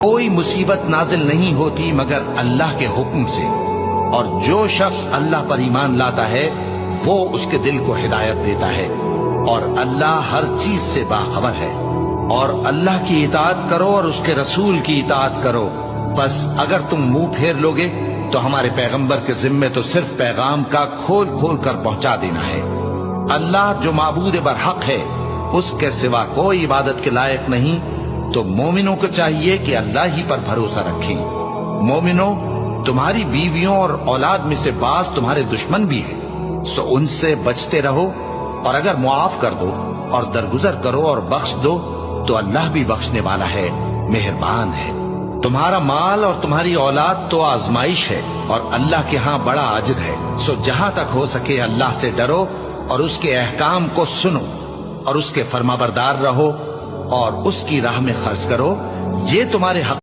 کوئی مصیبت نازل نہیں ہوتی مگر اللہ کے حکم سے، اور جو شخص اللہ پر ایمان لاتا ہے وہ اس کے دل کو ہدایت دیتا ہے، اور اللہ ہر چیز سے باخبر ہے۔ اور اللہ کی اطاعت کرو اور اس کے رسول کی اطاعت کرو، بس اگر تم منہ پھیر لوگے تو ہمارے پیغمبر کے ذمے تو صرف پیغام کا کھول کھول کر پہنچا دینا ہے۔ اللہ جو معبود برحق ہے، اس کے سوا کوئی عبادت کے لائق نہیں، تو مومنوں کو چاہیے کہ اللہ ہی پر بھروسہ رکھیں۔ مومنوں، تمہاری بیویوں اور اولاد میں سے بعض تمہارے دشمن بھی ہیں، سو ان سے بچتے رہو، اور اگر معاف کر دو اور درگزر کرو اور بخش دو تو اللہ بھی بخشنے والا ہے، مہربان ہے۔ تمہارا مال اور تمہاری اولاد تو آزمائش ہے، اور اللہ کے ہاں بڑا اجر ہے، سو جہاں تک ہو سکے اللہ سے ڈرو اور اس کے احکام کو سنو اور اس کے فرمانبردار رہو اور اس کی راہ میں خرچ کرو، یہ تمہارے حق